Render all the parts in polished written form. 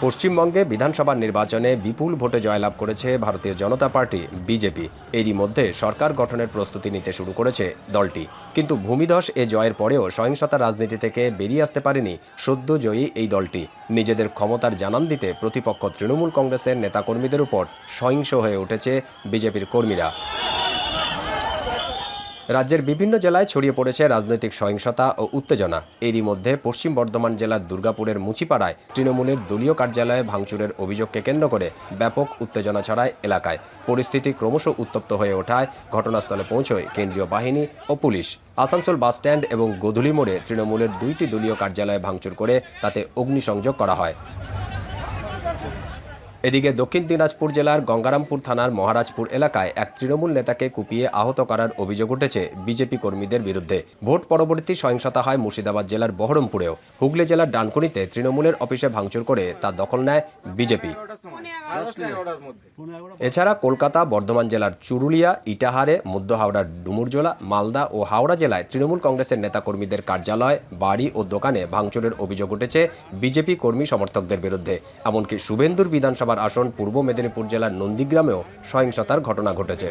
পশ্চিমবঙ্গে বিধানসভা নির্বাচনে বিপুল ভোটে জয়লাভ করেছে ভারতীয় জনতা পার্টি বিজেপি। এরই মধ্যে সরকার গঠনের প্রস্তুতি নিতে শুরু করেছে দলটি। কিন্তু ভূমিধস এ জয়ের পরেও সহিংসতা রাজনীতি থেকে বেরিয়ে আসতে পারেনি সদ্য জয়ী এই দলটি। নিজেদের ক্ষমতার জানান দিতে প্রতিপক্ষ তৃণমূল কংগ্রেসের নেতাকর্মীদের উপর সহিংস হয়ে উঠেছে বিজেপির কর্মীরা। রাজ্যের বিভিন্ন জেলায় ছড়িয়ে পড়েছে রাজনৈতিক সহিংসতা ও উত্তেজনা। এরই মধ্যে পশ্চিম বর্ধমান জেলার দুর্গাপুরের মুচিপাড়ায় তৃণমূলের দলীয় কার্যালয়ে ভাঙচুরের অভিযোগকে কেন্দ্র করে ব্যাপক উত্তেজনা ছড়ায় এলাকায়। পরিস্থিতি ক্রমশ উত্তপ্ত হয়ে ওঠায় ঘটনাস্থলে পৌঁছয় কেন্দ্রীয় বাহিনী ও পুলিশ। আসানসোল বাসস্ট্যান্ড এবং গোধূলি মোড়ে তৃণমূলের 2টি দলীয় কার্যালয়ে ভাঙচুর করে তাতে অগ্নিসংযোগ করা হয়। এদিকে দক্ষিণ দিনাজপুর জেলার গঙ্গারামপুর থানার মহারাজপুর এলাকায় এক তৃণমূল নেতাকে কুপিয়ে আহত করার অভিযোগ উঠেছে বিজেপি কর্মীদের বিরুদ্ধে। ভোট পরবর্তী সহিংসতা হয় মুর্শিদাবাদ জেলার বহরমপুরেও। হুগলি জেলার ডানকুনিতে তৃণমূলের অফিসে ভাঙচুর করে তা দখল নেয় বিজেপি। এছাড়া কলকাতা, বর্ধমান জেলার চুরুলিয়া, ইটাহারে, মধ্য হাওড়ার ডুমুরজোলা, মালদা ও হাওড়া জেলায় তৃণমূল কংগ্রেসের নেতাকর্মীদের কার্যালয়, বাড়ি ও দোকানে ভাঙচুরের অভিযোগ উঠেছে বিজেপি কর্মী সমর্থকদের বিরুদ্ধে। এমনকি শুভেন্দুর বিধানসভা আসন পূর্ব মেদিনীপুর জেলার নন্দীগ্রামেও সহিংসতার ঘটনা ঘটেছে।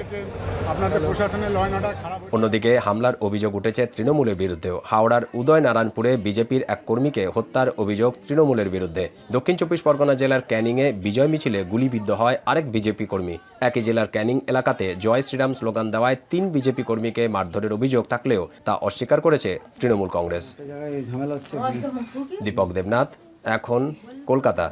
অন্যদিকে হামলার অভিযোগ উঠেছে তৃণমূলের বিরুদ্ধেও। হাওড়ার উদয়নারায়ণপুরে বিজেপির এক কর্মীকে হত্যার অভিযোগ তৃণমূলের বিরুদ্ধে। দক্ষিণ চব্বিশ পরগনা জেলার ক্যানিংয়ে বিজয় মিছিলে গুলিবিদ্ধ হয় আরেক বিজেপি কর্মী। একই জেলার ক্যানিং এলাকাতে জয় শ্রীরাম স্লোগান দেওয়ায় 3 বিজেপি কর্মীকে মারধরের অভিযোগ থাকলেও তা অস্বীকার করেছে তৃণমূল কংগ্রেস। দীপক দেবনাথ, এখন, কলকাতা।